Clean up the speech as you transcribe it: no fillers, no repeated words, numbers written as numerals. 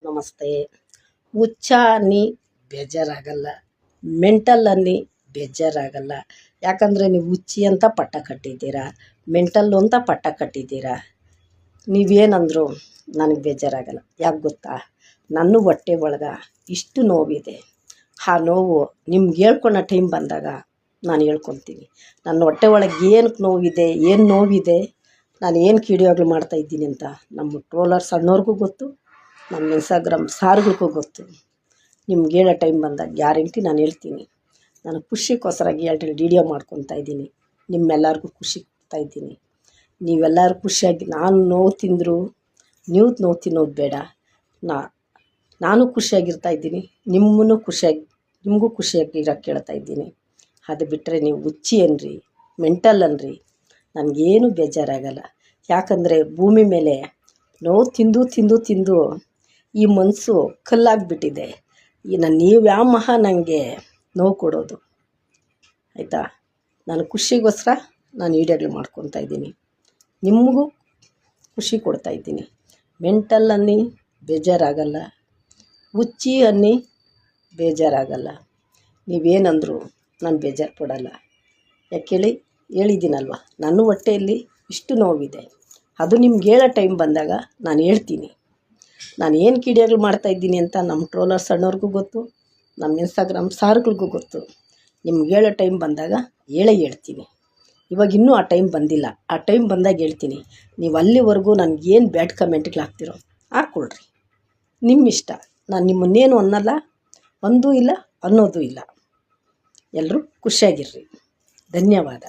ನಮಸ್ತೆ. ಹುಚ್ಚ ಅನ್ನಿ ಬೇಜಾರಾಗಲ್ಲ, ಮೆಂಟಲ್ ಅನ್ನಿ ಬೇಜಾರಾಗಲ್ಲ. ಯಾಕಂದರೆ ನೀವು ಹುಚ್ಚಿ ಅಂತ ಪಟ್ಟ ಕಟ್ಟಿದ್ದೀರಾ, ಮೆಂಟಲ್ಲು ಅಂತ ಪಟ್ಟ ಕಟ್ಟಿದ್ದೀರಾ. ನೀವೇನಂದ್ರು ನನಗೆ ಬೇಜಾರಾಗಲ್ಲ. ಯಾಕೆ ಗೊತ್ತಾ, ನನ್ನ ಹೊಟ್ಟೆ ಒಳಗೆ ಇಷ್ಟು ನೋವಿದೆ. ಆ ನೋವು ನಿಮ್ಗೆ ಹೇಳ್ಕೊಳೋ ಟೈಮ್ ಬಂದಾಗ ನಾನು ಹೇಳ್ಕೊತೀನಿ. ನನ್ನ ಹೊಟ್ಟೆ ಒಳಗೆ ಏನಕ್ಕೆ ನೋವಿದೆ, ಏನು ನೋವಿದೆ, ನಾನು ಏನು ಕಿಡಿಯೋಗ್ಲು ಮಾಡ್ತಾಯಿದ್ದೀನಿ ಅಂತ ನಮ್ಮ ಟ್ರೋಲರ್ಸ್ ಅಣ್ಣವ್ರಿಗೂ ಗೊತ್ತು, ನಮ್ಮ ಇನ್ಸ್ಟಾಗ್ರಾಮ್ ಸಾರ್ಗಳಿಗೂ ಗೊತ್ತು. ನಿಮ್ಗೆ ಹೇಳೋ ಟೈಮ್ ಬಂದಾಗ ಗ್ಯಾರಂಟಿ ನಾನು ಹೇಳ್ತೀನಿ. ನಾನು ಖುಷಿಗೋಸ್ಕರ ವಿಡಿಯೋ ಮಾಡ್ಕೊತಾ ಇದ್ದೀನಿ, ನಿಮ್ಮೆಲ್ಲರಿಗೂ ಖುಷಿ ಕೊಡ್ತಾಯಿದ್ದೀನಿ. ನೀವೆಲ್ಲರೂ ಖುಷಿಯಾಗಿ, ನಾನು ನೋವು ತಿಂದರು ನೀವು ನೋವು ತಿನ್ನೋದು ಬೇಡ. ನಾನು ಖುಷಿಯಾಗಿರ್ತಾಯಿದ್ದೀನಿ, ನಿಮಗೂ ಖುಷಿಯಾಗಿರೋಕ್ಕೆ ಕೇಳ್ತಾಯಿದ್ದೀನಿ. ಅದು ಬಿಟ್ಟರೆ ನೀವು ಹುಚ್ಚಿ ಅನ್ರಿ, ಮೆಂಟಲ್ ಅನ್ರಿ, ನನಗೇನು ಬೇಜಾರಾಗಲ್ಲ. ಯಾಕಂದರೆ ಭೂಮಿ ಮೇಲೆ ನೋವು ತಿಂದು ತಿಂದು ತಿಂದು ಈ ಮನಸ್ಸು ಕಲ್ಲಾಗಿಬಿಟ್ಟಿದೆ. ನೀವು ಯಾವ ಮಹಾ ನನಗೆ ನೋವು ಕೊಡೋದು, ಆಯಿತಾ? ನಾನು ಖುಷಿಗೋಸ್ಕರ ನಾನು ವಿಡಿಯೋಗಳು ಮಾಡ್ಕೊತಾ ಇದ್ದೀನಿ, ನಿಮಗೂ ಖುಷಿ ಕೊಡ್ತಾಯಿದ್ದೀನಿ. ಮೆಂಟಲ್ ಅನ್ನಿ ಬೇಜಾರಾಗಲ್ಲ, ಹುಚ್ಚಿ ಅನ್ನಿ ಬೇಜಾರಾಗಲ್ಲ. ನೀವೇನಂದ್ರು ನಾನು ಬೇಜಾರು ಪಡಲ್ಲ. ಯಾಕೆ ಹೇಳಿದ್ದೀನಲ್ವ, ನನ್ನ ಹೊಟ್ಟೆಯಲ್ಲಿ ಇಷ್ಟು ನೋವಿದೆ. ಅದು ನಿಮ್ಗೆ ಹೇಳೋ ಟೈಮ್ ಬಂದಾಗ ನಾನು ಹೇಳ್ತೀನಿ. ನಾನು ಏನು ಕಿಡಿಯೋಗಳು ಮಾಡ್ತಾಯಿದ್ದೀನಿ ಅಂತ ನಮ್ಮ ಟ್ರೋಲರ್ಸ್ ಅಣ್ಣವ್ರಿಗೂ ಗೊತ್ತು, ನಮ್ಮ ಇನ್ಸ್ಟಾಗ್ರಾಮ್ ಸಾರ್ಗಳಿಗೂ ಗೊತ್ತು. ನಿಮ್ಗೆ ಹೇಳೋ ಟೈಮ್ ಬಂದಾಗ ಹೇಳ್ತೀನಿ. ಇವಾಗ ಇನ್ನೂ ಆ ಟೈಮ್ ಬಂದಿಲ್ಲ, ಆ ಟೈಮ್ ಬಂದಾಗ ಹೇಳ್ತೀನಿ. ನೀವು ಅಲ್ಲಿವರೆಗೂ ನನಗೇನು ಬ್ಯಾಡ್ ಕಮೆಂಟ್ಗಳು ಹಾಕ್ತಿರೋ ಹಾಕ್ಕೊಳ್ರಿ, ನಿಮ್ಮ ಇಷ್ಟ. ನಾನು ನಿಮ್ಮನ್ನೇನು ಅನ್ನಲ್ಲ, ಒಂದೂ ಇಲ್ಲ ಅನ್ನೋದು ಇಲ್ಲ. ಎಲ್ಲರೂ ಖುಷಿಯಾಗಿರ್ರಿ. ಧನ್ಯವಾದ.